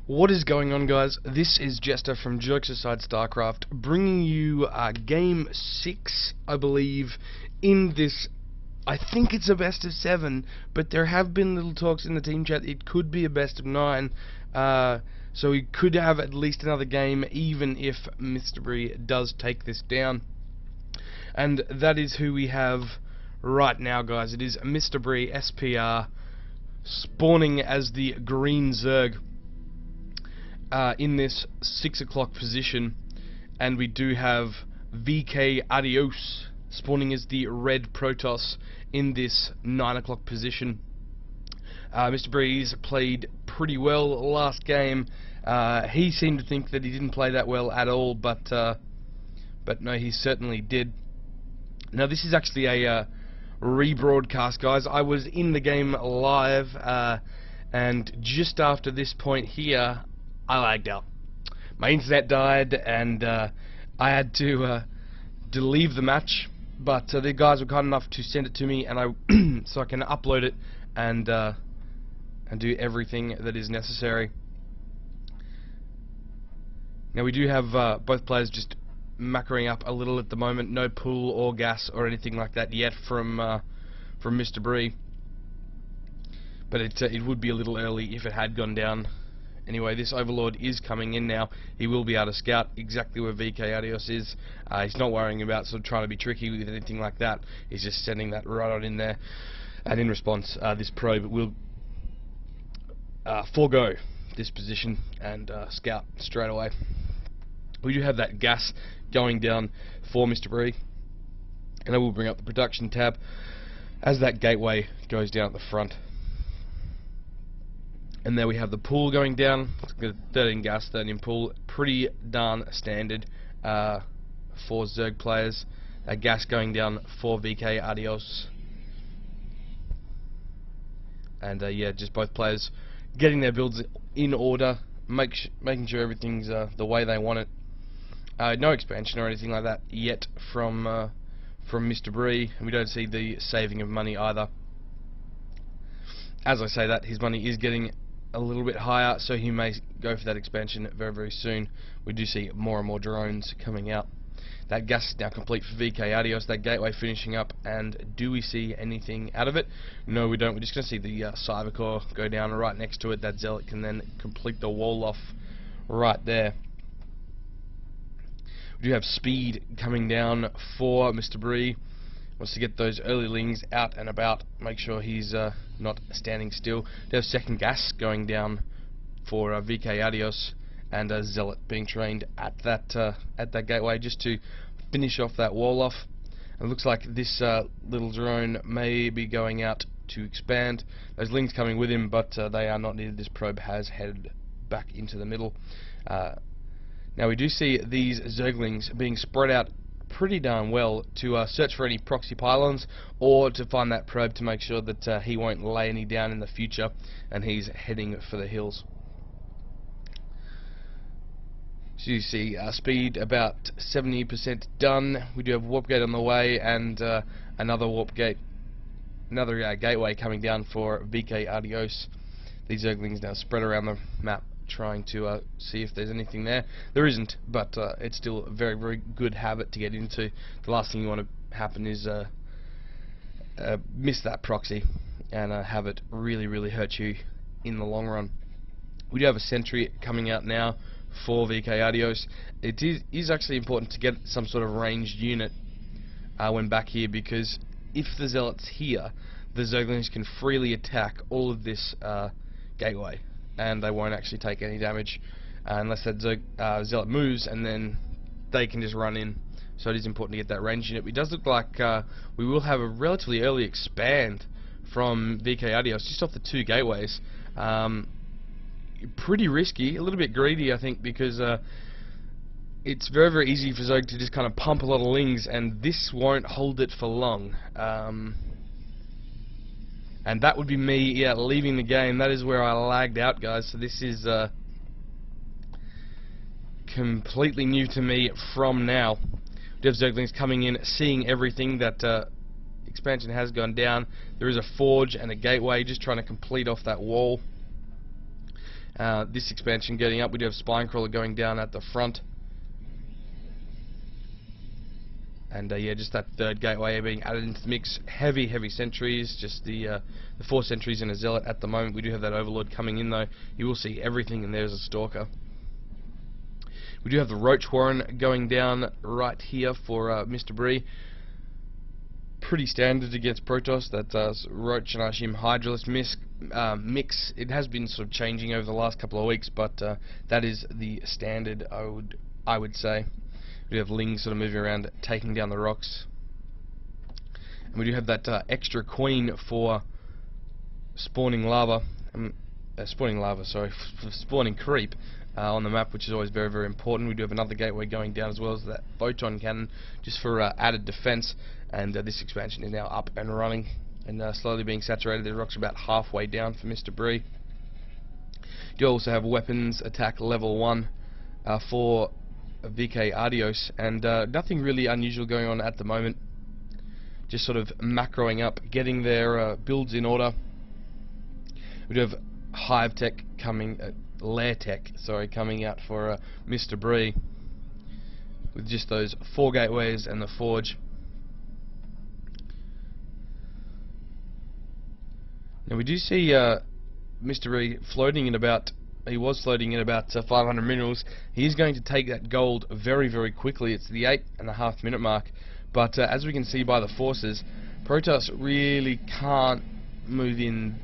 What is going on, guys? This is Jester from Jokes Aside StarCraft, bringing you Game 6, I believe, in this. I think it's a best of 7, but there have been little talks in the team chat. It could be a best of 9, so we could have at least another game, even if MrBree does take this down. And that is who we have right now, guys. It is MrBreeSPR spawning as the green Zerg. In this 6 o'clock position, and we do have vkAdios spawning as the red Protoss in this 9 o'clock position. MrBree's played pretty well last game. He seemed to think that he didn't play that well at all, but no, he certainly did. Now this is actually a rebroadcast, guys. I was in the game live, and just after this point here, I lagged out. My internet died, and I had to leave the match. But the guys were kind enough to send it to me, and so I can upload it and do everything that is necessary. Now we do have both players just macroing up a little at the moment. No pool or gas or anything like that yet from MrBree. But it would be a little early if it had gone down. Anyway, this Overlord is coming in now. He will be able to scout exactly where vkAdios is. He's not worrying about sort of trying to be tricky with anything like that. He's just sending that right on in there. And in response, this probe will forego this position and scout straight away. We do have that gas going down for MrBree, and I will bring up the production tab as that gateway goes down at the front. And there we have the pool going down. 13 gas, 13 pool. Pretty darn standard for Zerg players. Gas going down for vkAdios. And yeah, just both players getting their builds in order, making sure everything's the way they want it. No expansion or anything like that yet from MrBree, and we don't see the saving of money either. As I say that, his money is getting a little bit higher, so he may go for that expansion very, very soon. We do see more and more drones coming out. That gas is now complete for vkAdios, that gateway finishing up, and do we see anything out of it? No, we don't. We're just going to see the cyber core go down right next to it. That zealot can then complete the wall off right there. We do have speed coming down for MrBree. Wants to get those earlylings out and about, make sure he's not standing still. There's second gas going down for vkAdios, and a zealot being trained at that gateway just to finish off that wall off. It looks like this little drone may be going out to expand. Those lings coming with him, but they are not needed. This probe has headed back into the middle. Now we do see these Zerglings being spread out pretty darn well to search for any proxy pylons, or to find that probe to make sure that he won't lay any down in the future, and he's heading for the hills. So you see speed about 70% done. We do have warp gate on the way, and another warp gate, another gateway coming down for vkAdios. These Zerglings now spread around the map, trying to see if there's anything there. There isn't, but it's still a very, very good habit to get into. The last thing you want to happen is miss that proxy and have it really, really hurt you in the long run. We do have a sentry coming out now for vkAdios. It is actually important to get some sort of ranged unit when back here, because if the zealot's here, the Zerglings can freely attack all of this gateway, and they won't actually take any damage unless that zealot moves, and then they can just run in. So it is important to get that range unit. It does look like we will have a relatively early expand from vkAdios just off the 2 gateways. Pretty risky, a little bit greedy, I think, because it's very, very easy for Zerg to just kind of pump a lot of lings, and this won't hold it for long. And that would be me, yeah, leaving the game. That is where I lagged out, guys. So this is completely new to me from now. We have Zerglings coming in, seeing everything. That expansion has gone down. There is a forge and a gateway, just trying to complete off that wall. This expansion getting up, we do have Spinecrawler going down at the front. And yeah, just that third gateway being added into the mix. Heavy sentries, just the 4 sentries and a zealot at the moment. We do have that overlord coming in though. You will see everything, and there's a stalker. We do have the Roach Warren going down right here for MrBree. Pretty standard against Protoss, that Roach and Arshim Hydralisk mix. It has been sort of changing over the last couple of weeks, but that is the standard, I would say. We have Ling sort of moving around, taking down the rocks. And we do have that extra queen for spawning lava. For spawning creep on the map, which is always very important. We do have another gateway going down, as well as that photon cannon, just for added defense. And this expansion is now up and running and slowly being saturated. The rocks are about halfway down for MrBree. You also have weapons attack level 1 for vkAdios, and nothing really unusual going on at the moment. Just sort of macroing up, getting their builds in order. We do have Hive Tech coming, Lair Tech, sorry, coming out for MrBree with just those 4 gateways and the forge. Now we do see MrBree floating in about. He was floating in about 500 minerals. He is going to take that gold very quickly. It's the 8.5 minute mark. But as we can see by the forces, Protoss really can't move in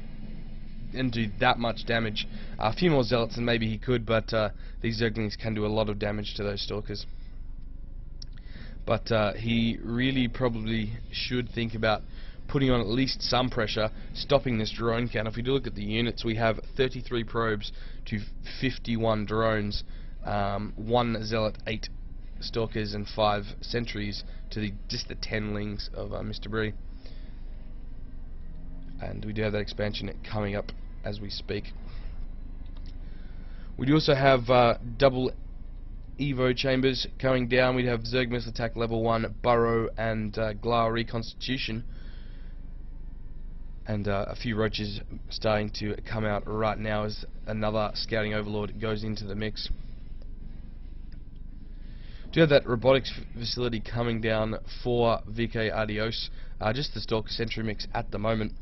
and do that much damage. A few more zealots than maybe he could, but these Zerglings can do a lot of damage to those stalkers. But he really probably should think about putting on at least some pressure, stopping this drone count. If we do look at the units, we have 33 probes to 51 drones, 1 zealot, 8 stalkers, and 5 sentries to just the 10 lings of MrBree. And we do have that expansion coming up as we speak. We do also have double Evo chambers going down. We have Zerg Missile Attack level 1, Burrow, and Glar Reconstitution. And a few roaches starting to come out right now as another scouting overlord goes into the mix. Do have that robotics facility coming down for vkAdios. Just the stalker sentry mix at the moment.